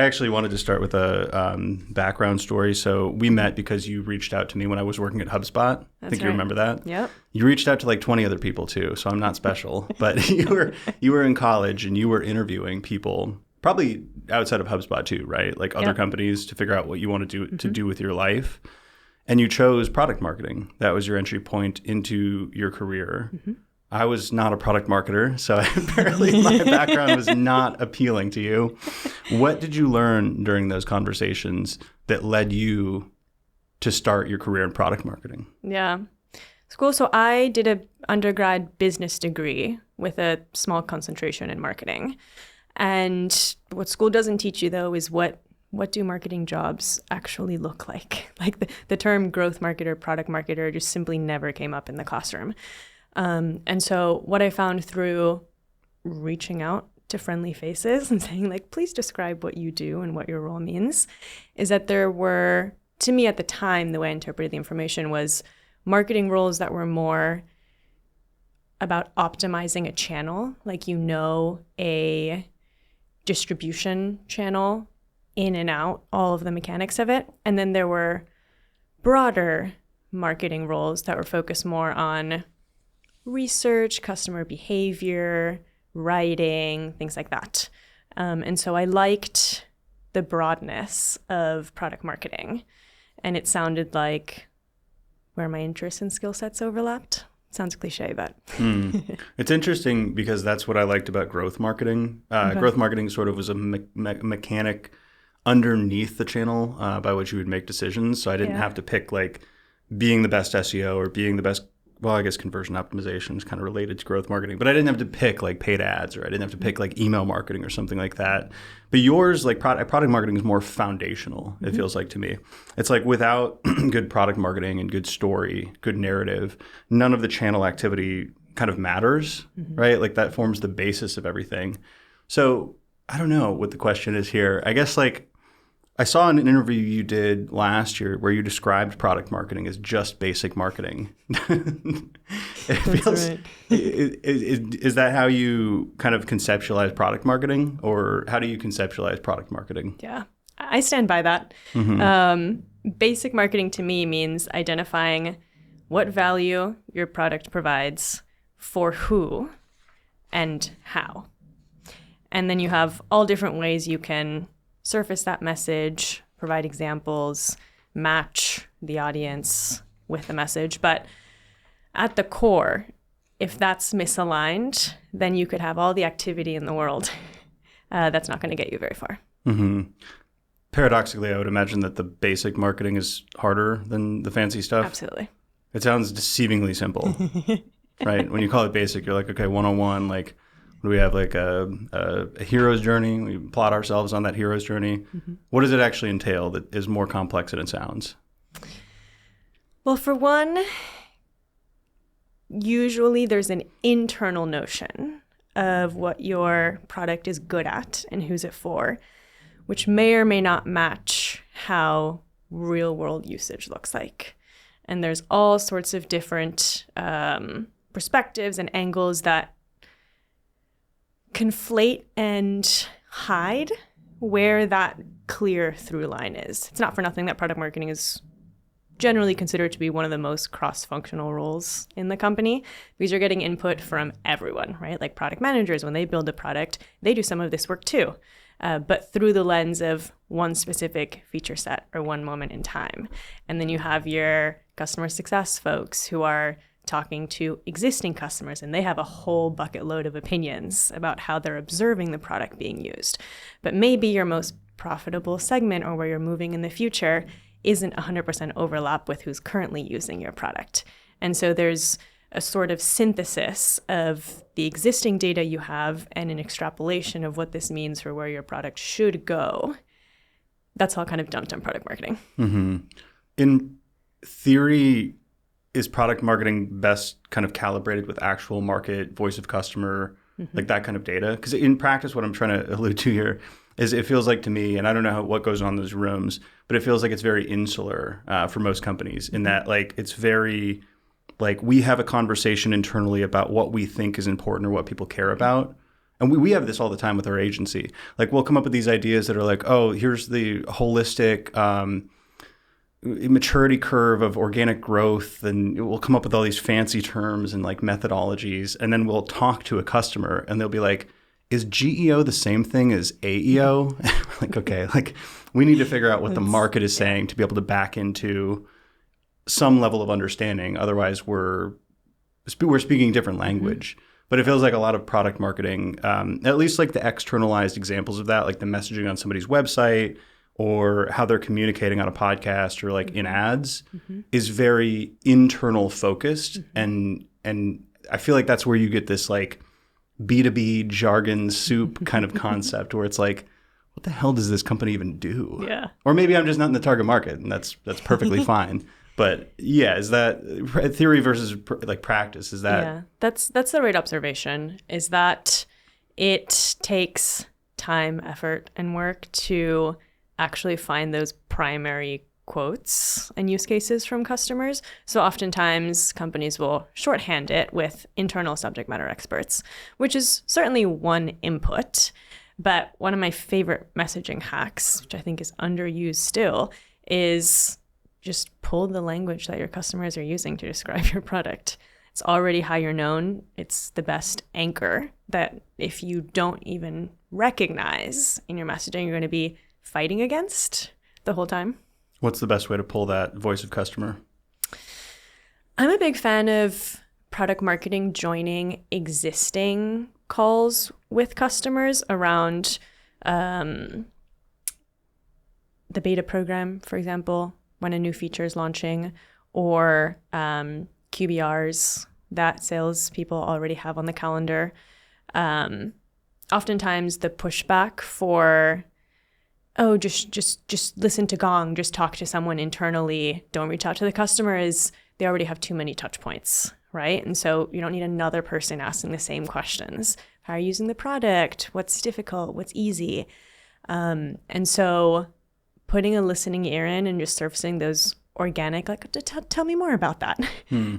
I actually wanted to start with a background story. So we met because you reached out to me when I was working at HubSpot. I think you remember that. Yep. You reached out to like 20 other people too, so I'm not special. But you were in college and you were interviewing people, probably outside of HubSpot too, right? Like other companies to figure out what you want to do with your life. And you chose product marketing. That was your entry point into your career. Mm-hmm. I was not a product marketer, so apparently my background was not appealing to you. What did you learn during those conversations that led you to start your career in product marketing? Yeah. It's cool. So I did an undergrad business degree with a small concentration in marketing. And what school doesn't teach you, though, is what do marketing jobs actually look like? Like the term growth marketer, product marketer just simply never came up in the classroom. And so what I found through reaching out to friendly faces and saying, like, please describe what you do and what your role means, is that there were, to me at the time, the way I interpreted the information was marketing roles that were more about optimizing a channel, like, a distribution channel in and out, all of the mechanics of it. And then there were broader marketing roles that were focused more on research, customer behavior, writing, things like that. And so I liked the broadness of product marketing. And it sounded like where my interests and skill sets overlapped. Sounds cliche, but. It's interesting because that's what I liked about growth marketing. Growth marketing sort of was a mechanic underneath the channel by which you would make decisions. So I didn't have to pick like being the best SEO or being the best. Well, I guess conversion optimization is kind of related to growth marketing, but I didn't have to pick like paid ads, or I didn't have to pick like email marketing or something like that. But yours, like product marketing, is more foundational. It feels like to me. It's like without good product marketing and good story, good narrative, none of the channel activity kind of matters, right? Like that forms the basis of everything. So I don't know what the question is here. I guess like I saw an interview you did last year where you described product marketing as just basic marketing. Right. Is that how you kind of conceptualize product marketing, or how do you conceptualize product marketing? Yeah, I stand by that. Basic marketing to me means identifying what value your product provides for who and how. And then you have all different ways you can surface that message, provide examples, match the audience with the message. But at the core, if that's misaligned, then you could have all the activity in the world. That's not going to get you very far. Mm-hmm. Paradoxically, I would imagine that the basic marketing is harder than the fancy stuff. Absolutely. It sounds deceivingly simple, right? When you call it basic, you're like, okay, 101, like, do we have like a hero's journey? We plot ourselves on that hero's journey. What does it actually entail that is more complex than it sounds? Well, for one, usually there's an internal notion of what your product is good at and who's it for, which may or may not match how real world usage looks like. And there's all sorts of different perspectives and angles that conflate and hide where that clear through line is. It's not for nothing that product marketing is generally considered to be one of the most cross-functional roles in the company, because you're getting input from everyone, right? Like product managers, when they build a product, they do some of this work too, but through the lens of one specific feature set or one moment in time. And then you have your customer success folks who are talking to existing customers, and they have a whole bucket load of opinions about how they're observing the product being used. But maybe your most profitable segment, or where you're moving in the future, isn't 100% overlap with who's currently using your product. And so there's a sort of synthesis of the existing data you have and an extrapolation of what this means for where your product should go. That's all kind of dumped on product marketing. Mm-hmm. In theory, is product marketing best kind of calibrated with actual market, voice of customer, like that kind of data? Because in practice, what I'm trying to allude to here is it feels like to me, and I don't know what goes on in those rooms, but it feels like it's very insular for most companies in that like it's very like we have a conversation internally about what we think is important or what people care about. and we have this all the time with our agency. Like we'll come up with these ideas that are like, oh, here's the holistic maturity curve of organic growth, and we'll come up with all these fancy terms and like methodologies, and then we'll talk to a customer and they'll be like, is GEO the same thing as AEO? Like, okay, like we need to figure out what the market is saying to be able to back into some level of understanding. Otherwise, we're speaking different language. But it feels like a lot of product marketing, at least like the externalized examples of that, like the messaging on somebody's website or how they're communicating on a podcast or like in ads, is very internal focused. And I feel like that's where you get this like B2B jargon soup kind of concept where it's like, what the hell does this company even do? Yeah. Or maybe I'm just not in the target market, and that's perfectly fine. But yeah, is that theory versus like practice? Is that? Yeah, that's the right observation, is that it takes time, effort, and work to actually find those primary quotes and use cases from customers. So oftentimes companies will shorthand it with internal subject matter experts, which is certainly one input. But one of my favorite messaging hacks, which I think is underused still, is just pull the language that your customers are using to describe your product. It's already higher known. It's the best anchor that if you don't even recognize in your messaging, you're going to be fighting against the whole time. What's the best way to pull that voice of customer? I'm a big fan of product marketing joining existing calls with customers around the beta program, for example, when a new feature is launching, or QBRs that salespeople already have on the calendar. Oftentimes the pushback for, oh, just listen to Gong, just talk to someone internally, don't reach out to the customer, is they already have too many touch points, right? And so you don't need another person asking the same questions. How are you using the product? What's difficult? What's easy? And so putting a listening ear in and just surfacing those organic, like, tell me more about that,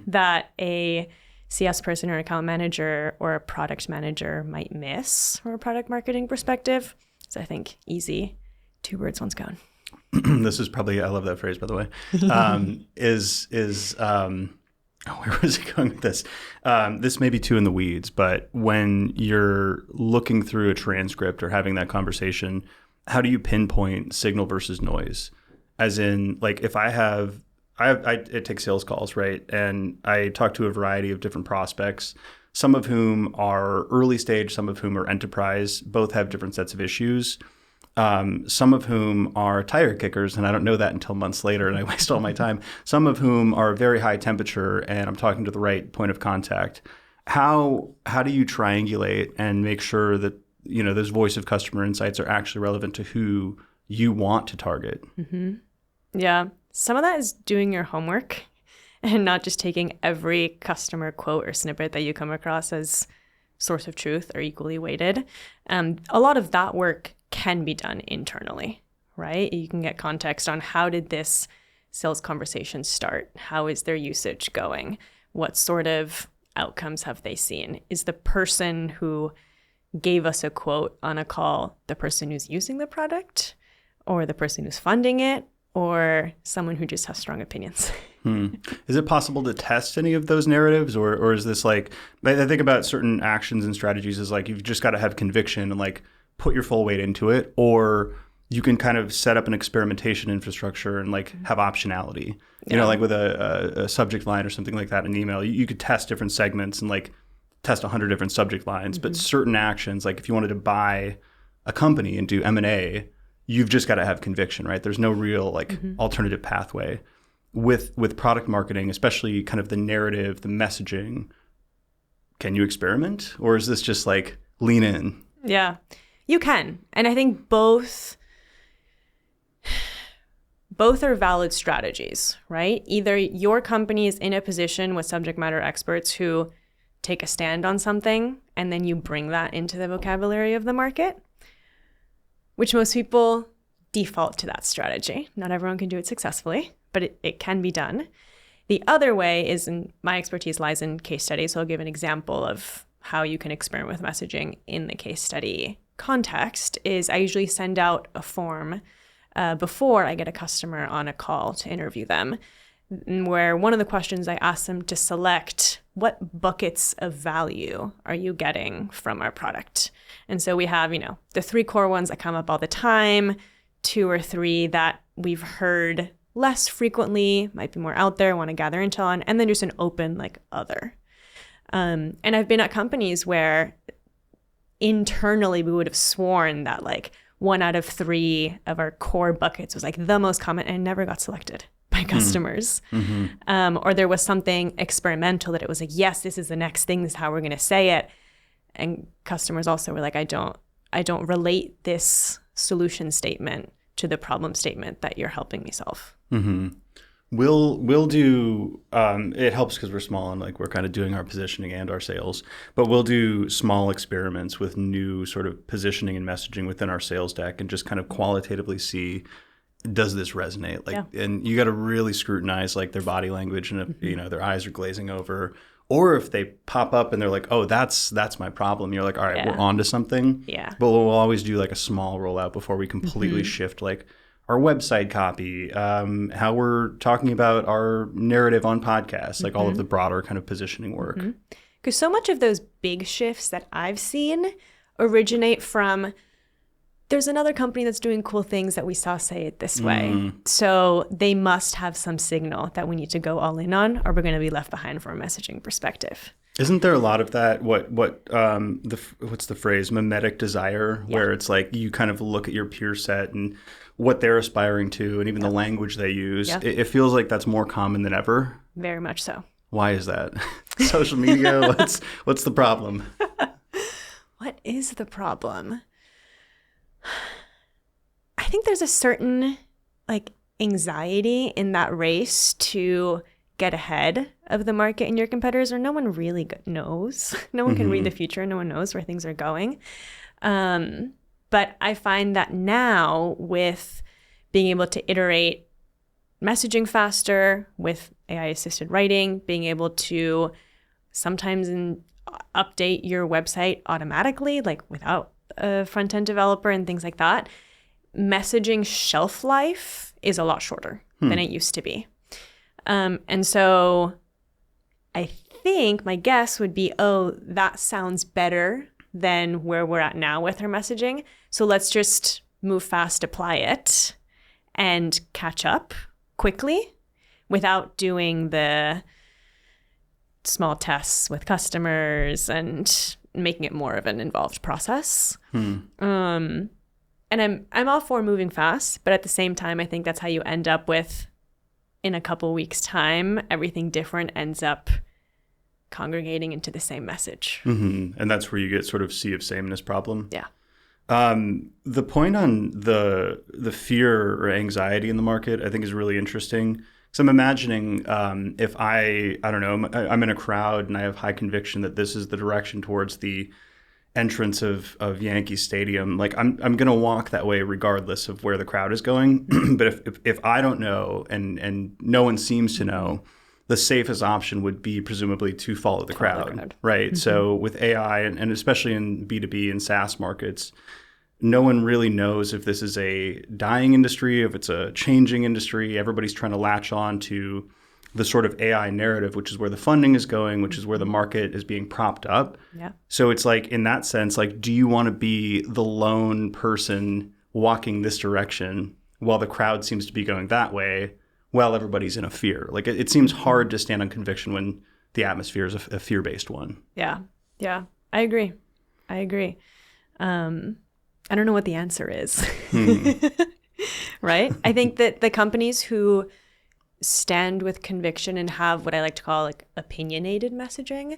that a CS person or account manager or a product manager might miss from a product marketing perspective. So I think easy, 2 birds, 1 stone. This is probably, I love that phrase, by the way, where was it going with this? This may be too in the weeds, but when you're looking through a transcript or having that conversation, how do you pinpoint signal versus noise? As in, like, if I take sales calls, right? And I talk to a variety of different prospects, some of whom are early stage, some of whom are enterprise, both have different sets of issues. Some of whom are tire kickers, and I don't know that until months later, and I waste all my time. Some of whom are very high temperature, and I'm talking to the right point of contact. How do you triangulate and make sure that, you know, those voice of customer insights are actually relevant to who you want to target? Mm-hmm. Yeah, some of that is doing your homework and not just taking every customer quote or snippet that you come across as source of truth or equally weighted. A lot of that work can be done internally, right? You can get context on how did this sales conversation start? How is their usage going? What sort of outcomes have they seen? Is the person who gave us a quote on a call the person who's using the product, or the person who's funding it, or someone who just has strong opinions? Is it possible to test any of those narratives, or is this like, I think about certain actions and strategies as like, you've just got to have conviction and like put your full weight into it, or you can kind of set up an experimentation infrastructure and like have optionality. You know, like with a subject line or something like that in an email, you could test different segments and like test 100 different subject lines, but certain actions, like if you wanted to buy a company and do M&A, you've just got to have conviction, right? There's no real like alternative pathway. With product marketing, especially kind of the narrative, the messaging, can you experiment? Or is this just like lean in? Yeah, you can. And I think both are valid strategies, right? Either your company is in a position with subject matter experts who take a stand on something, and then you bring that into the vocabulary of the market, which most people default to that strategy. Not everyone can do it successfully, but it can be done. The other way is, and my expertise lies in case studies, so I'll give an example of how you can experiment with messaging in the case study context is I usually send out a form before I get a customer on a call to interview them, where one of the questions I ask them to select what buckets of value are you getting from our product. And so we have, the 3 core ones that come up all the time, 2 or 3 that we've heard less frequently, might be more out there, want to gather intel on, and then just an open other. And I've been at companies where internally we would have sworn that 1 out of 3 of our core buckets was the most common and never got selected by customers. Mm-hmm. Or there was something experimental that it was yes, this is the next thing, this is how we're going to say it. And customers also were I don't relate this solution statement to the problem statement that you're helping me solve. Mm-hmm. We'll do, it helps because we're small and we're kind of doing our positioning and our sales, but we'll do small experiments with new sort of positioning and messaging within our sales deck and just kind of qualitatively see, does this resonate? And you got to really scrutinize their body language, and if their eyes are glazing over, or if they pop up and they're oh, that's my problem. You're all right, we're on to something. Yeah. But we'll always do a small rollout before we completely shift our website copy, how we're talking about our narrative on podcasts, all of the broader kind of positioning work. Because so much of those big shifts that I've seen originate from, there's another company that's doing cool things that we saw say it this way. So they must have some signal that we need to go all in on, or we're going to be left behind from a messaging perspective. Isn't there a lot of that? What's the phrase? Mimetic desire, where it's you kind of look at your peer set and what they're aspiring to, and even the language they use. It feels like that's more common than ever. Very much so. Why is that? Social media. What's the problem? What is the problem? I think there's a certain anxiety in that race to get ahead of the market and your competitors, or no one really knows. No one can read the future. No one knows where things are going. But I find that now with being able to iterate messaging faster with AI-assisted writing, being able to sometimes update your website automatically, without a front-end developer and things like that, messaging shelf life is a lot shorter than it used to be. And so I think my guess would be, that sounds better than where we're at now with our messaging. So let's just move fast, apply it, and catch up quickly without doing the small tests with customers and making it more of an involved process. And I'm all for moving fast, but at the same time, I think that's how you end up with, in a couple weeks' time, everything different ends up congregating into the same message. And that's where you get sort of sea of sameness problem. Yeah. The point on the fear or anxiety in the market, I think, is really interesting. So I'm imagining if I don't know, I'm in a crowd and I have high conviction that this is the direction towards the entrance of Yankee Stadium. I'm going to walk that way regardless of where the crowd is going. But if I don't know and no one seems to know, the safest option would be presumably to follow the crowd. Right? So with AI and especially in B2B and SaaS markets, no one really knows if this is a dying industry, if it's a changing industry. Everybody's trying to latch on to the sort of AI narrative, which is where the funding is going, which is where the market is being propped up. Yeah. So it's in that sense, do you want to be the lone person walking this direction while the crowd seems to be going that way, while everybody's in a fear? It seems hard to stand on conviction when the atmosphere is a fear-based one. Yeah. I agree. I don't know what the answer is. Right? I think that the companies who stand with conviction and have what I like to call opinionated messaging,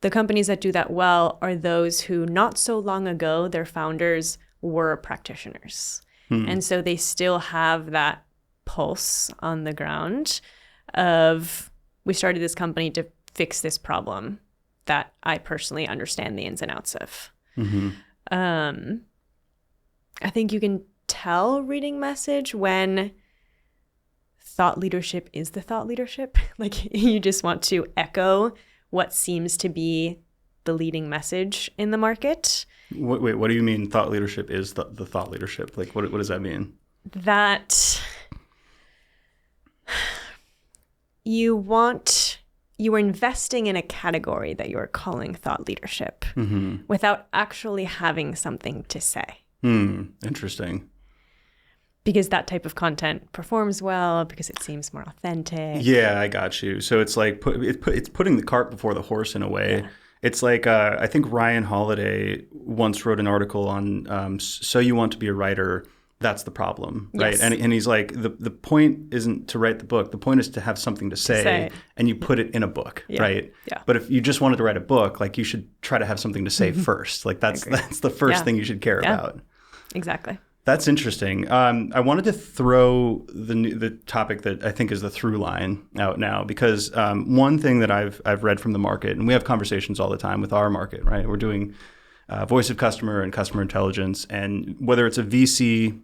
the companies that do that well are those who not so long ago, their founders were practitioners. And so they still have that pulse on the ground of, we started this company to fix this problem that I personally understand the ins and outs of. I think you can tell reading message when thought leadership is the thought leadership. You just want to echo what seems to be the leading message in the market. Wait, what do you mean thought leadership is the thought leadership? Like, what does that mean? That you are investing in a category that you are calling thought leadership without actually having something to say. Interesting. Because that type of content performs well, because it seems more authentic. Yeah, I got you. So it's like it's putting the cart before the horse in a way. Yeah. It's like I think Ryan Holiday once wrote an article on so you want to be a writer, that's the problem, right? Yes. And he's like, the point isn't to write the book. The point is to have something to say. And you put it in a book, right? Yeah. But if you just wanted to write a book, like you should try to have something to say first. Like that's the first thing you should care about. Exactly. That's interesting. I wanted to throw the topic that I think is the through line out now, because one thing that I've read from the market, and we have conversations all the time with our market, right? We're doing voice of customer and customer intelligence, and whether it's a VC,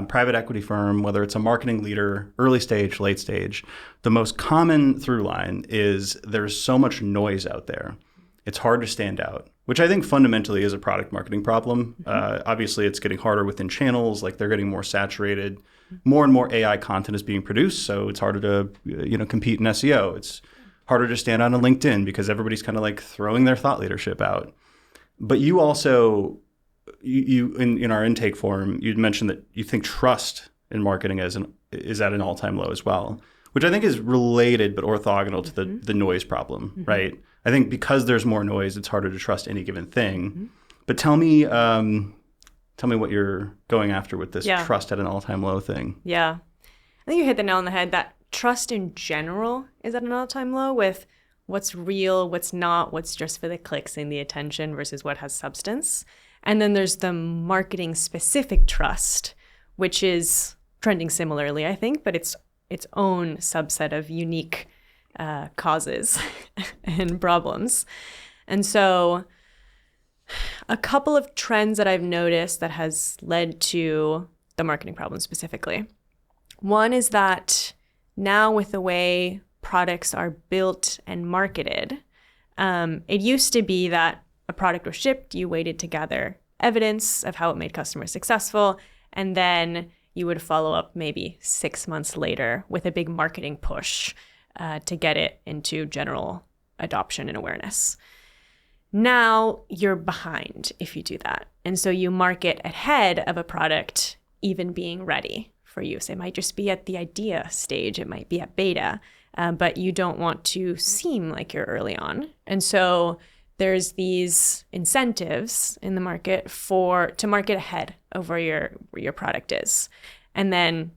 private equity firm, whether it's a marketing leader, early stage, late stage, the most common through line is there's so much noise out there. It's hard to stand out, which I think fundamentally is a product marketing problem. Obviously, it's getting harder within channels, like they're getting more saturated. More and more AI content is being produced, so it's harder to compete in SEO. It's harder to stand out on LinkedIn because everybody's kind of like throwing their thought leadership out. But you also, you in our intake form, you'd mentioned that you think trust in marketing is at an all-time low as well, which I think is related but orthogonal to the noise problem, right? I think because there's more noise, it's harder to trust any given thing. But tell me what you're going after with this trust at an all-time low thing. Yeah. I think you hit the nail on the head that trust in general is at an all-time low with what's real, what's not, what's just for the clicks and the attention versus what has substance. And then there's the marketing-specific trust, which is trending similarly, I think, but it's its own subset of unique causes and problems. And so a couple of trends that I've noticed that has led to the marketing problem specifically. One is that now with the way products are built and marketed, it used to be that a product was shipped, you waited to gather evidence of how it made customers successful, and then you would follow up maybe 6 months later with a big marketing push to get it into general adoption and awareness. Now you're behind if you do that. And so you market ahead of a product even being ready for use. It might just be at the idea stage. It might be at beta, but you don't want to seem like you're early on. And so there's these incentives in the market to market ahead of where your product is. And then,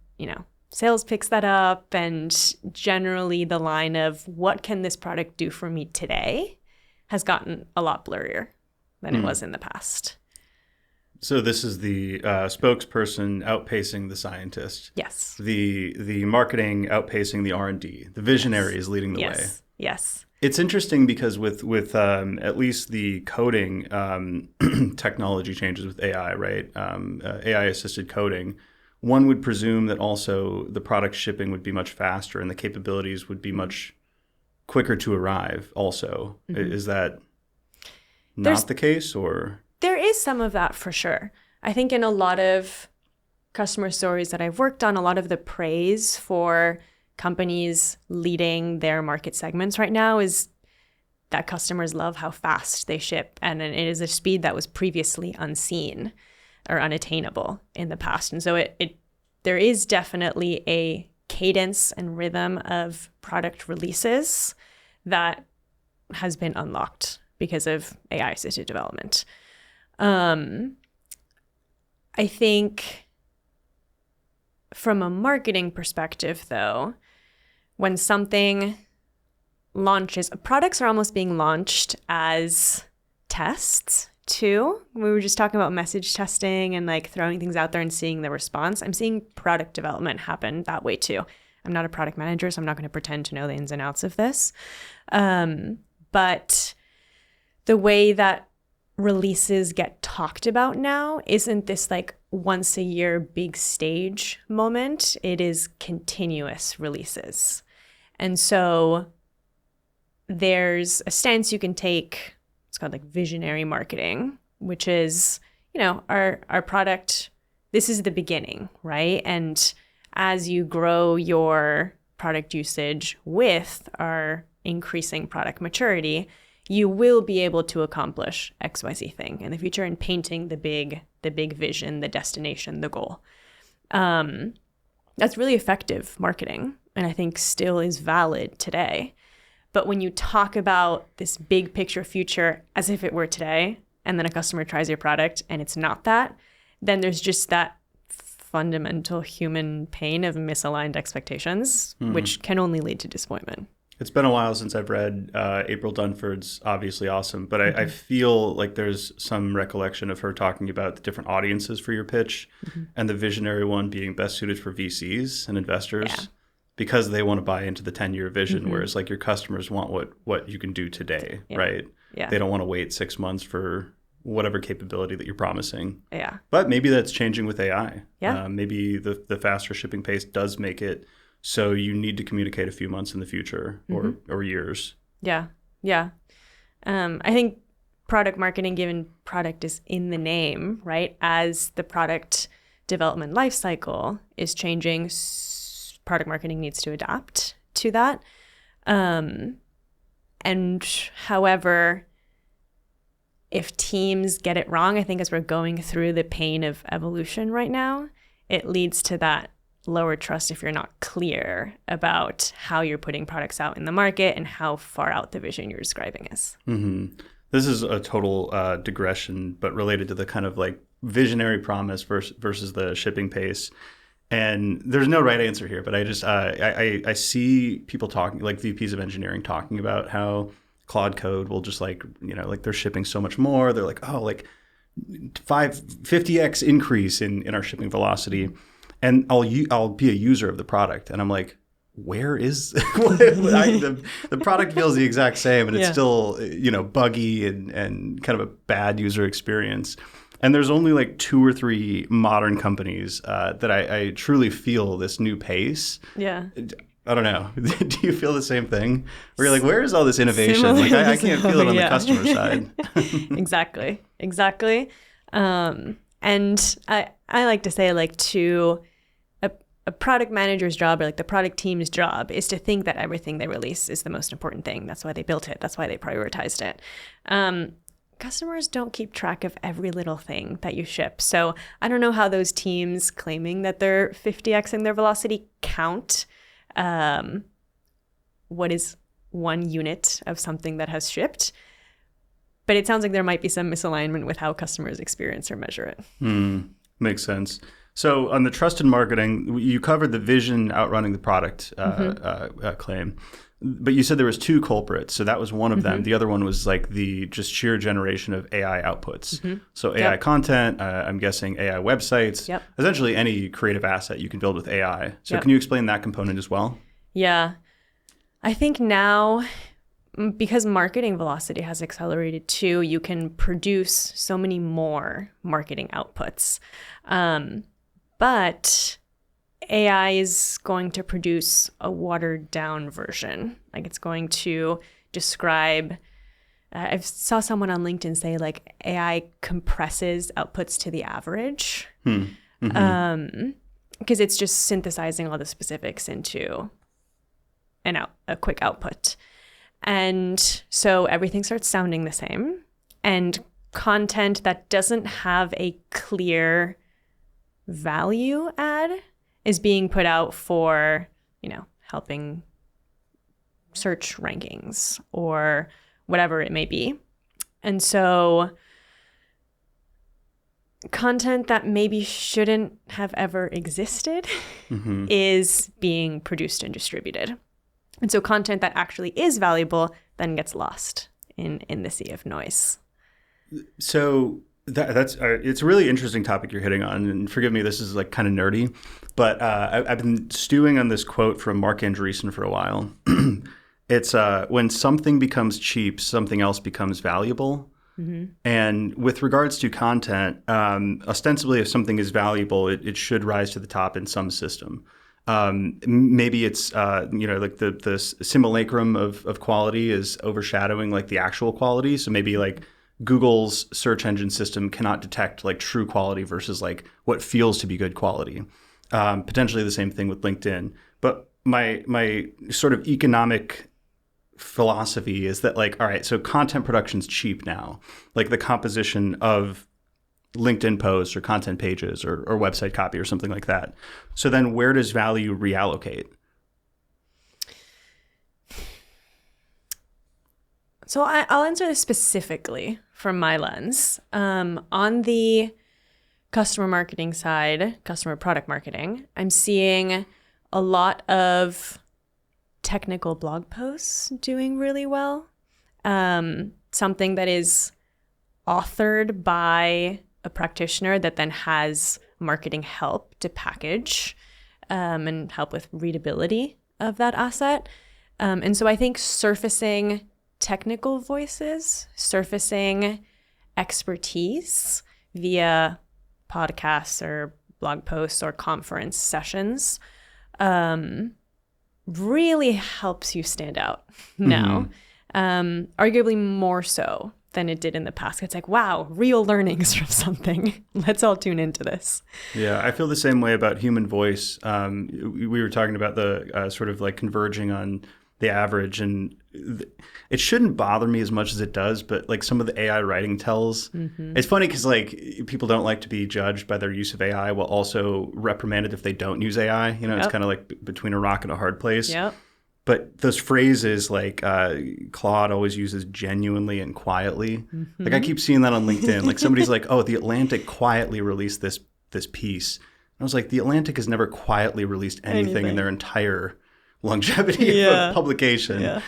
sales picks that up, and generally the line of what can this product do for me today has gotten a lot blurrier than it was in the past. So this is the spokesperson outpacing the scientist. Yes. The marketing outpacing the R&D. The visionary is leading the way. Yes. It's interesting because with at least the coding technology changes with AI, right? AI-assisted coding. One would presume that also the product shipping would be much faster and the capabilities would be much quicker to arrive also. Is that not the case, or? There is some of that for sure. I think in a lot of customer stories that I've worked on, a lot of the praise for companies leading their market segments right now is that customers love how fast they ship, and it is a speed that was previously unseen or unattainable in the past. And so there is definitely a cadence and rhythm of product releases that has been unlocked because of AI-assisted development. I think from a marketing perspective, though, when something launches, products are almost being launched as tests too. We were just talking about message testing and like throwing things out there and seeing the response. I'm seeing product development happen that way too. I'm not a product manager, so I'm not going to pretend to know the ins and outs of this. But the way that releases get talked about now isn't this like once a year big stage moment. It is continuous releases. And so there's a stance you can take it's called like visionary marketing, which is, our product, this is the beginning, right? And as you grow your product usage with our increasing product maturity, you will be able to accomplish XYZ thing in the future, and painting the big vision, the destination, the goal. That's really effective marketing, and I think still is valid today. But when you talk about this big picture future as if it were today, and then a customer tries your product and it's not that, then there's just that fundamental human pain of misaligned expectations, which can only lead to disappointment. It's been a while since I've read April Dunford's Obviously Awesome, but I feel like there's some recollection of her talking about the different audiences for your pitch, and the visionary one being best suited for VCs and investors because they want to buy into the 10-year vision, whereas like your customers want what you can do today, right? Yeah. They don't want to wait 6 months for whatever capability that you're promising. Yeah. But maybe that's changing with AI. Yeah. Maybe the faster shipping pace does make it so you need to communicate a few months in the future or years. Yeah. Yeah. I think product marketing, given product is in the name, right? As the product development lifecycle is changing, product marketing needs to adapt to that. And however, if teams get it wrong, I think as we're going through the pain of evolution right now, it leads to that lower trust if you're not clear about how you're putting products out in the market and how far out the vision you're describing is. This is a total digression, but related to the kind of like visionary promise versus the shipping pace. And there's no right answer here, but I just I see people talking, like VPs of engineering talking about how Claude Code will just like they're shipping so much more. They're like, oh, like 50x increase in our shipping velocity. And I'll be a user of the product, and I'm like, where is the product feels the exact same, and it's still buggy and kind of a bad user experience. And there's only like 2 or 3 modern companies that I truly feel this new pace. Yeah. I don't know. Do you feel the same thing? Where you're like, where is all this innovation? Like I can't feel it on the customer side. Exactly. And I like to say, like, to a product manager's job, or like the product team's job, is to think that everything they release is the most important thing. That's why they built it. That's why they prioritized it. Customers don't keep track of every little thing that you ship. So I don't know how those teams claiming that they're 50xing their velocity count what is 1 unit of something that has shipped. But it sounds like there might be some misalignment with how customers experience or measure it. Makes sense. So on the trusted marketing, you covered the vision outrunning the product claim. But you said there was 2 culprits. So that was one of them. The other one was like the just sheer generation of AI outputs. So AI content, I'm guessing AI websites, essentially any creative asset you can build with AI. So can you explain that component as well? Yeah. I think now, because marketing velocity has accelerated too, you can produce so many more marketing outputs. But AI is going to produce a watered down version. Like, it's going to describe, I saw someone on LinkedIn say, like, AI compresses outputs to the average. Because it's just synthesizing all the specifics into a quick output. And so everything starts sounding the same. And content that doesn't have a clear value add is being put out for, helping search rankings or whatever it may be. And so content that maybe shouldn't have ever existed is being produced and distributed. And so content that actually is valuable then gets lost in the sea of noise. So that's it's a really interesting topic you're hitting on, and forgive me, this is like kind of nerdy, but I've been stewing on this quote from Mark Andreessen for a while. It's when something becomes cheap, something else becomes valuable. And with regards to content, ostensibly, if something is valuable, it should rise to the top in some system. Maybe it's like the simulacrum of quality is overshadowing like the actual quality. So maybe like Google's search engine system cannot detect like true quality versus like what feels to be good quality. Potentially the same thing with LinkedIn. But my sort of economic philosophy is that like, all right, so content production's cheap now. Like the composition of LinkedIn posts or content pages or website copy or something like that. So then where does value reallocate? So I'll answer this specifically from my lens. On the customer marketing side, customer product marketing, I'm seeing a lot of technical blog posts doing really well. Something that is authored by a practitioner that then has marketing help to package and help with readability of that asset. And so I think surfacing technical voices, surfacing expertise via podcasts or blog posts or conference sessions really helps you stand out now, arguably more so than it did in the past. It's like, wow, real learnings from something. Let's all tune into this. Yeah, I feel the same way about human voice. We were talking about the sort of like converging on the average, and it shouldn't bother me as much as it does, but like some of the AI writing tells. It's funny because like people don't like to be judged by their use of AI while also reprimanded if they don't use AI. You know, It's kind of like between a rock and a hard place. Yep. But those phrases like Claude always uses genuinely and quietly. Like I keep seeing that on LinkedIn. Like somebody's like, oh, the Atlantic quietly released this piece. I was like, the Atlantic has never quietly released anything in their entire longevity of publication. Yeah.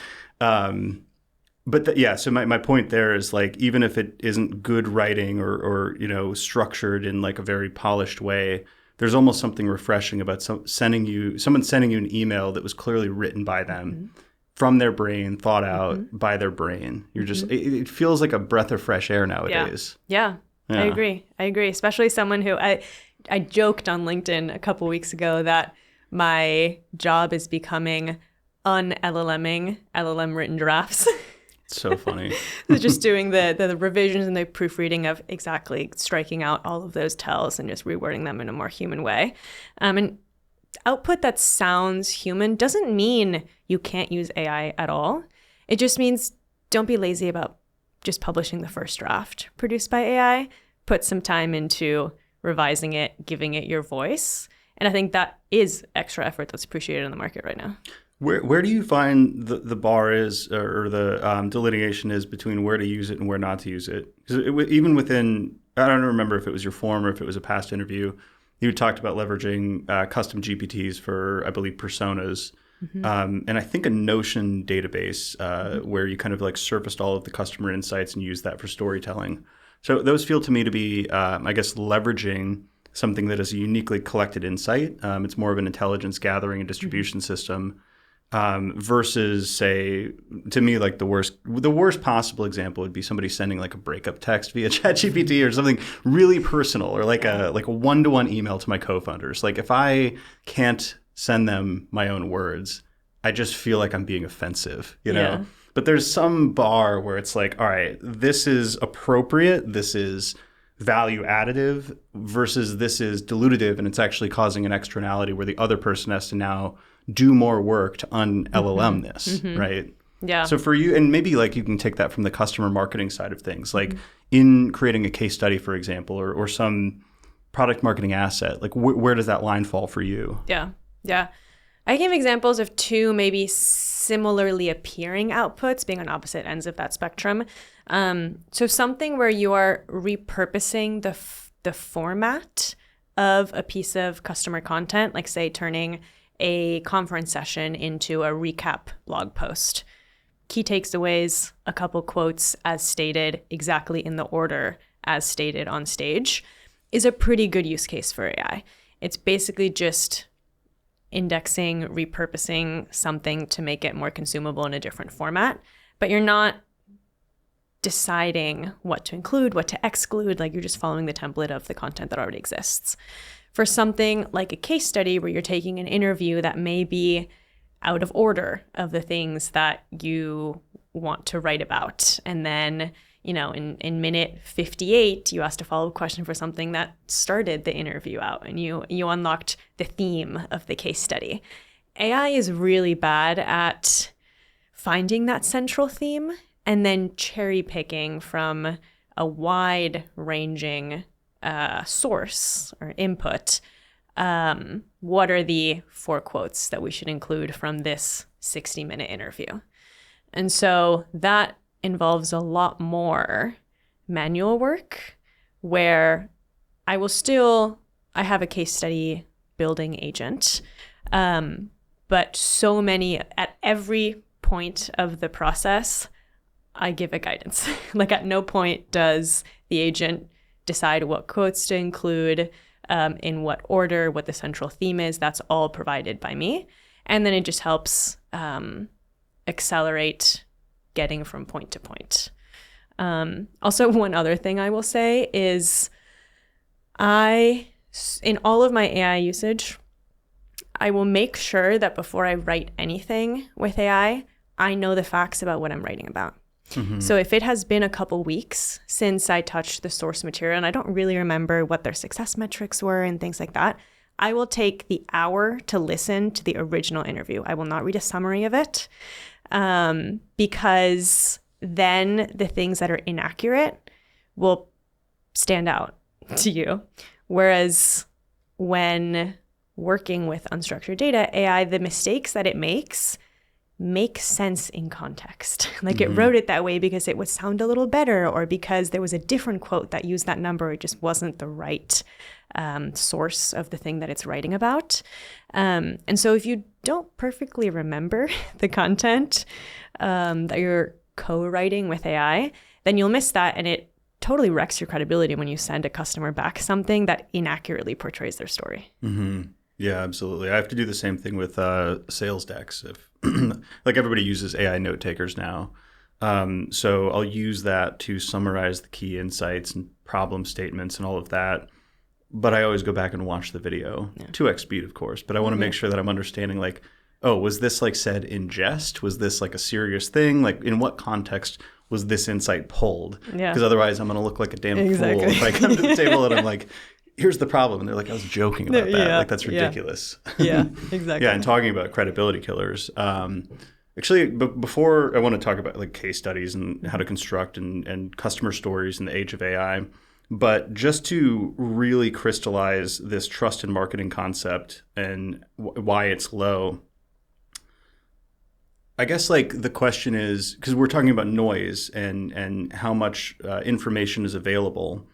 So my point there is like, even if it isn't good writing or structured in like a very polished way, there's almost something refreshing about someone sending you an email that was clearly written by them from their brain, thought out by their brain. You're just, it feels like a breath of fresh air nowadays. Yeah. I agree. Especially someone who I joked on LinkedIn a couple weeks ago that my job is becoming un-LLMing LLM written drafts. So funny. Just doing the revisions and the proofreading of exactly striking out all of those tells and just rewording them in a more human way. And output that sounds human doesn't mean you can't use AI at all. It just means don't be lazy about just publishing the first draft produced by AI. Put some time into revising it, giving it your voice. And I think that is extra effort that's appreciated in the market right now. Where do you find the bar is or the delineation is between where to use it and where not to use it? Because even within, I don't remember if it was your form or if it was a past interview, you talked about leveraging custom GPTs for, I believe, personas. And I think a Notion database where you kind of like surfaced all of the customer insights and used that for storytelling. So those feel to me to be, I guess, leveraging something that is a uniquely collected insight. It's more of an intelligence gathering and distribution system. Versus, say, to me, like the worst possible example would be somebody sending like a breakup text via ChatGPT or something really personal, or like a one-to-one email to my co-founders. Like if I can't send them my own words, I just feel like I'm being offensive, you know? Yeah. But there's some bar where it's like, all right, this is appropriate, this is value additive, versus this is dilutive and it's actually causing an externality where the other person has to now do more work to un-LLM this, right? Yeah. So for you, and maybe like you can take that from the customer marketing side of things, like in creating a case study, for example, or some product marketing asset, like where does that line fall for you? Yeah. I give examples of two maybe similarly appearing outputs being on opposite ends of that spectrum. So something where you are repurposing the format of a piece of customer content, like say turning a conference session into a recap blog post. Key takeaways, a couple quotes as stated exactly in the order as stated on stage is a pretty good use case for AI. It's basically just indexing, repurposing something to make it more consumable in a different format, but you're not deciding what to include, what to exclude, like you're just following the template of the content that already exists. For something like a case study where you're taking an interview that may be out of order of the things that you want to write about, and then in minute 58 you asked a follow-up question for something that started the interview out, and you unlocked the theme of the case study. AI is really bad at finding that central theme and then cherry picking from a wide ranging source or input. What are the 4 quotes that we should include from this 60-minute interview? And so that involves a lot more manual work, where I have a case study building agent, but so many, at every point of the process, I give a guidance. Like at no point does the agent decide what quotes to include, in what order, what the central theme is. That's all provided by me. And then it just helps accelerate getting from point to point. Also, one other thing I will say is in all of my AI usage, I will make sure that before I write anything with AI, I know the facts about what I'm writing about. Mm-hmm. So if it has been a couple weeks since I touched the source material and I don't really remember what their success metrics were and things like that, I will take the hour to listen to the original interview. I will not read a summary of it, because then the things that are inaccurate will stand out to you. Whereas when working with unstructured data, AI, the mistakes that it makes make sense in context. Like it wrote it that way because it would sound a little better, or because there was a different quote that used that number. It just wasn't the right source of the thing that it's writing about. And so if you don't perfectly remember the content that you're co-writing with AI, then you'll miss that, and it totally wrecks your credibility when you send a customer back something that inaccurately portrays their story. Mm-hmm. Yeah, absolutely. I have to do the same thing with sales decks. If like everybody uses AI note takers now. So I'll use that to summarize the key insights and problem statements and all of that. But I always go back and watch the video, 2x speed, of course. But I want to make sure that I'm understanding, like, oh, was this like said in jest? Was this like a serious thing? Like, in what context was this insight pulled? Because otherwise I'm going to look like a damn fool if I come to the table and I'm like, here's the problem. And they're like, I was joking about that. Like, that's ridiculous. Yeah, exactly. Yeah, and talking about credibility killers. Actually, before I want to talk about like case studies and how to construct and customer stories in the age of AI, but just to really crystallize this trust in marketing concept and why it's low, I guess like the question is, because we're talking about noise and how much information is available,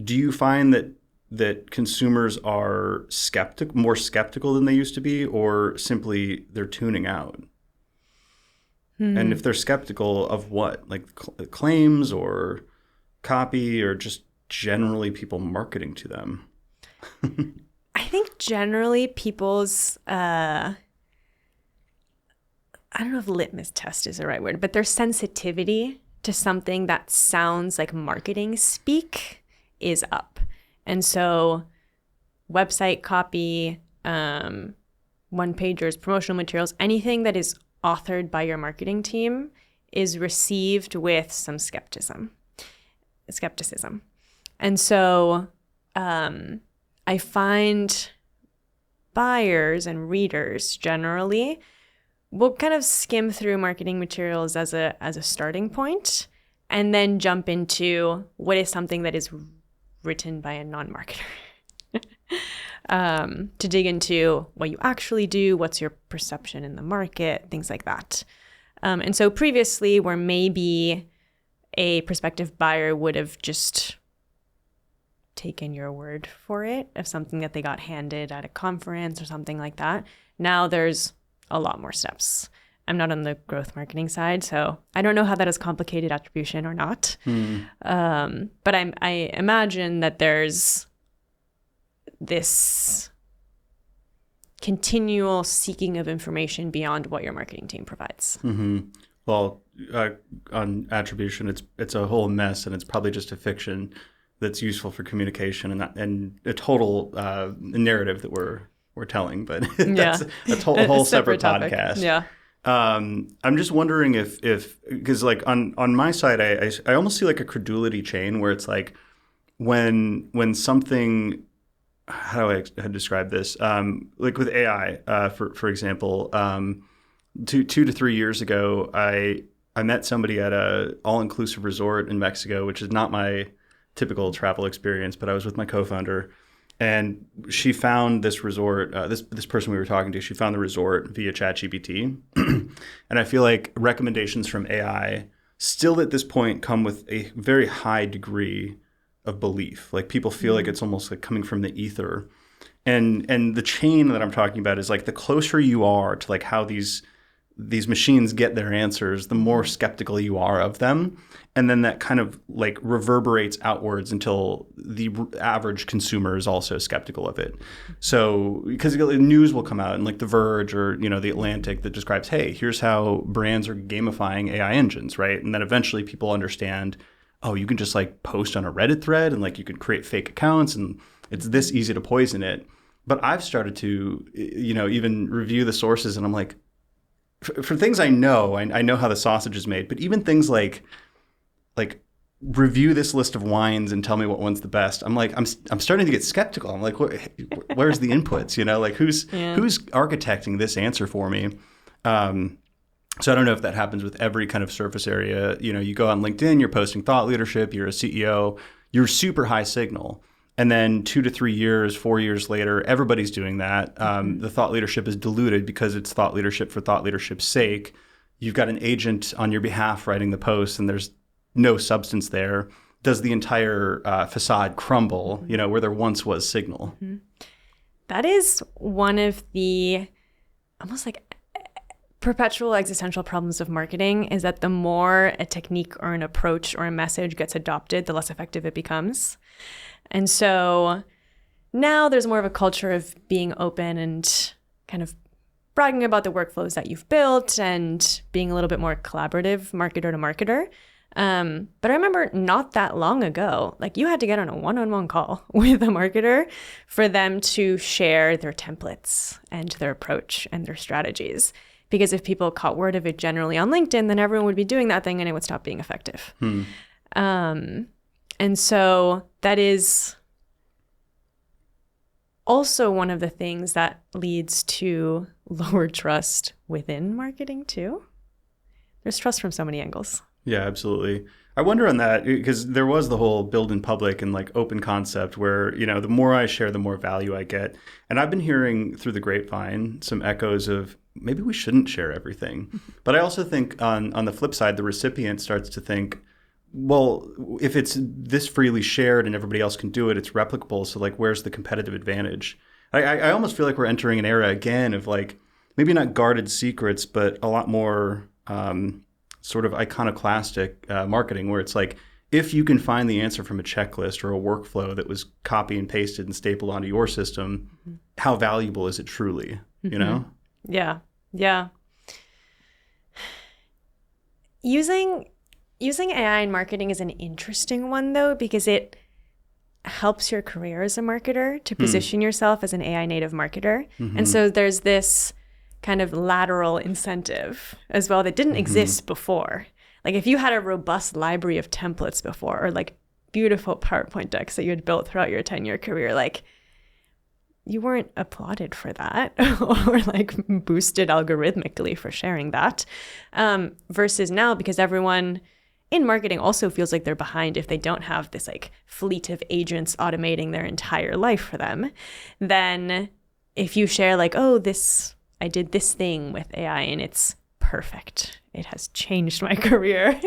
do you find that consumers are more skeptical than they used to be, or simply they're tuning out? And if they're skeptical of what, like claims or copy, or just generally people marketing to them? I think generally people's, I don't know if litmus test is the right word, but their sensitivity to something that sounds like marketing speak is up. And so website copy, one-pagers, promotional materials, anything that is authored by your marketing team is received with some skepticism. And so I find buyers and readers generally will kind of skim through marketing materials as a starting point, and then jump into what is something that is written by a non-marketer. To dig into what you actually do, what's your perception in the market, things like that. And so previously, where maybe a prospective buyer would have just taken your word for it of something that they got handed at a conference or something like that, now there's a lot more steps. I'm not on the growth marketing side, so I don't know how that is complicated attribution or not. But I imagine that there's this continual seeking of information beyond what your marketing team provides. Well, on attribution, it's a whole mess, and it's probably just a fiction. that's useful for communication and a total narrative that we're telling, but that's a whole separate podcast. Yeah. I'm just wondering if because like on my side, I almost see like a credulity chain where it's like when something, how do I describe this? Like with AI, for example, 2 to 3 years ago, I met somebody at a all-inclusive resort in Mexico, which is not my typical travel experience, but I was with my co-founder, and she found this resort, this person we were talking to, she found the resort via ChatGPT. And I feel like recommendations from AI still at this point come with a very high degree of belief. Like people feel like it's almost like coming from the ether. And the chain that I'm talking about is like the closer you are to like how these machines get their answers, the more skeptical you are of them. And then that kind of like reverberates outwards until the average consumer is also skeptical of it. So because news will come out and like The Verge or, The Atlantic that describes, hey, here's how brands are gamifying AI engines, right? And then eventually people understand, oh, you can just like post on a Reddit thread and like you can create fake accounts and it's this easy to poison it. But I've started to, even review the sources and I'm like, for things I know how the sausage is made, but even things like review this list of wines and tell me what one's the best. I'm like, I'm starting to get skeptical. I'm like, where's the inputs? Like who's architecting this answer for me? So I don't know if that happens with every kind of surface area. You go on LinkedIn, you're posting thought leadership, you're a CEO, you're super high signal. And then 2 to 3 years, 4 years later, everybody's doing that. The thought leadership is diluted because it's thought leadership for thought leadership's sake. You've got an agent on your behalf writing the post, and there's no substance there. Does the entire facade crumble, where there once was signal? Mm-hmm. That is one of the almost like perpetual existential problems of marketing, is that the more a technique or an approach or a message gets adopted, the less effective it becomes. And so now there's more of a culture of being open and kind of bragging about the workflows that you've built and being a little bit more collaborative, marketer to marketer. But I remember not that long ago, like you had to get on a one-on-one call with a marketer for them to share their templates and their approach and their strategies. Because if people caught word of it generally on LinkedIn, then everyone would be doing that thing and it would stop being effective. And so that is also one of the things that leads to lower trust within marketing too. There's trust from so many angles. Yeah, absolutely. I wonder on that because there was the whole build in public and like open concept where, the more I share, the more value I get. And I've been hearing through the grapevine some echoes of maybe we shouldn't share everything. But I also think on the flip side, the recipient starts to think, well, if it's this freely shared and everybody else can do it, it's replicable. So like, where's the competitive advantage? I almost feel like we're entering an era again of like, maybe not guarded secrets, but a lot more sort of iconoclastic marketing where it's like, if you can find the answer from a checklist or a workflow that was copy and pasted and stapled onto your system, how valuable is it truly, Yeah. Using AI in marketing is an interesting one, though, because it helps your career as a marketer to position yourself as an AI native marketer. And so there's this kind of lateral incentive as well that didn't exist before. Like if you had a robust library of templates before or like beautiful PowerPoint decks that you had built throughout your 10-year career, like you weren't applauded for that or like boosted algorithmically for sharing that. Versus now, because everyone in marketing also feels like they're behind if they don't have this like fleet of agents automating their entire life for them, then if you share like, oh, I did this thing with AI and it's perfect, it has changed my career,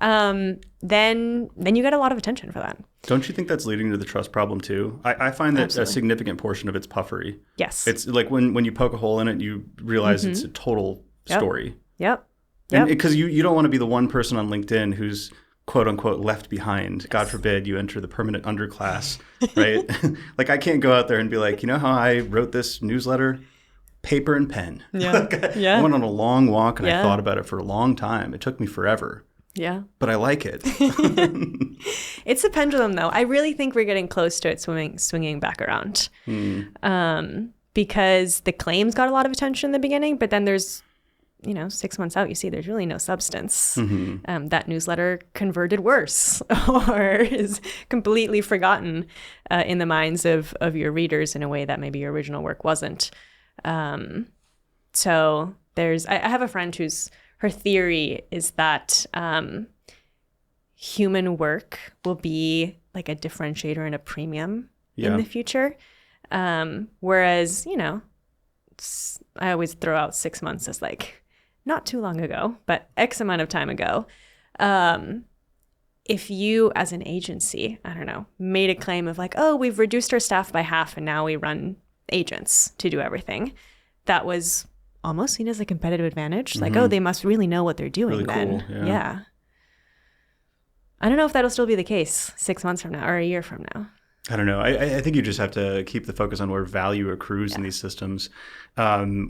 then you get a lot of attention for that. Don't you think that's leading to the trust problem too? I find that Absolutely. A significant portion of it's puffery. Yes. It's like when you poke a hole in it, you realize it's a total story. Yep. And because you don't want to be the one person on LinkedIn who's quote unquote left behind. God forbid you enter the permanent underclass, right? Like I can't go out there and be like, how I wrote this newsletter? Paper and pen. Yeah. I went on a long walk and I thought about it for a long time. It took me forever. Yeah. but I like it. It's a pendulum, though. I really think we're getting close to it swinging back around. Because the claims got a lot of attention in the beginning, but then there's, 6 months out, you see there's really no substance. That newsletter converted worse or is completely forgotten in the minds of your readers in a way that maybe your original work wasn't. So I have a friend her theory is that human work will be like a differentiator and a premium in the future. Whereas, I always throw out 6 months as like not too long ago, but X amount of time ago. If you as an agency, I don't know, made a claim of like, oh, we've reduced our staff by half and now we run agents to do everything, that was almost seen as a competitive advantage. Like, oh, they must really know what they're doing really then. Cool. Yeah. I don't know if that'll still be the case 6 months from now or a year from now. I don't know. I think you just have to keep the focus on where value accrues in these systems,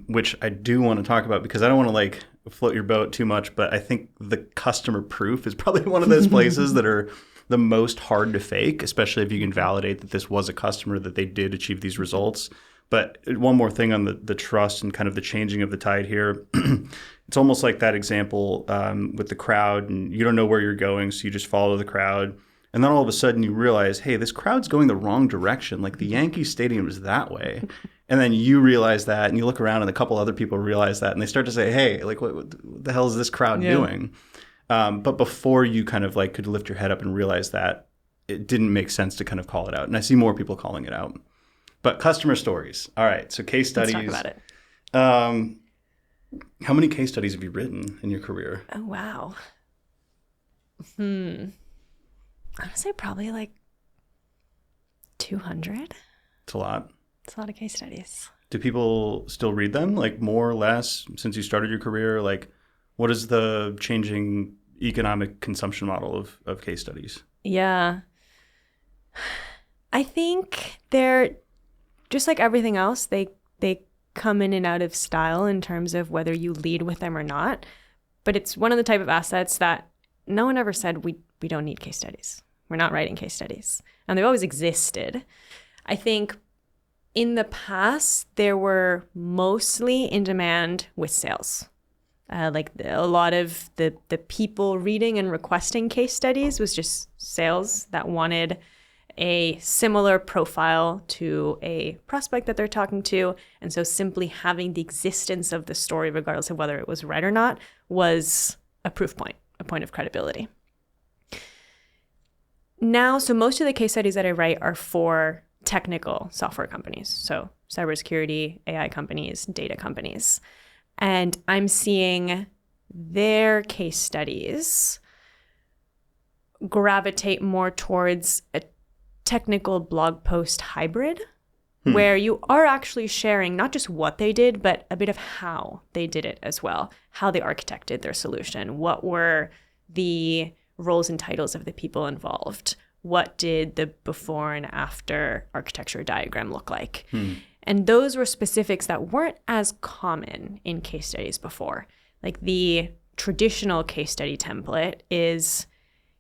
which I do want to talk about because I don't want to like float your boat too much, but I think the customer proof is probably one of those places that are the most hard to fake, especially if you can validate that this was a customer, that they did achieve these results. But one more thing on the trust and kind of the changing of the tide here. It's almost like that example with the crowd, and you don't know where you're going, so you just follow the crowd. And then all of a sudden you realize, hey, this crowd's going the wrong direction. Like the Yankee Stadium is that way. And then you realize that, and you look around and a couple other people realize that, and they start to say, hey, like what the hell is this crowd doing? But before you kind of like could lift your head up and realize that, it didn't make sense to kind of call it out. And I see more people calling it out. But customer stories. All right, so case studies. Let's talk about it. How many case studies have you written in your career? Oh, wow. I would say probably like 200. It's a lot. It's a lot of case studies. Do people still read them, like more or less, since you started your career? Like, what is the changing economic consumption model of case studies? Yeah. I think they're just like everything else. They come in and out of style in terms of whether you lead with them or not. But it's one of the type of assets that no one ever said we don't need case studies. We're not writing case studies. And they've always existed. I think in the past, they were mostly in demand with sales. A lot of the people reading and requesting case studies was just sales that wanted a similar profile to a prospect that they're talking to. And so simply having the existence of the story, regardless of whether it was right or not, was a proof point, a point of credibility. Now, so most of the case studies that I write are for technical software companies. So cybersecurity, AI companies, data companies. And I'm seeing their case studies gravitate more towards a technical blog post hybrid, where you are actually sharing not just what they did, but a bit of how they did it as well, how they architected their solution, what were the roles and titles of the people involved, what did the before and after architecture diagram look like. And those were specifics that weren't as common in case studies before. Like the traditional case study template is,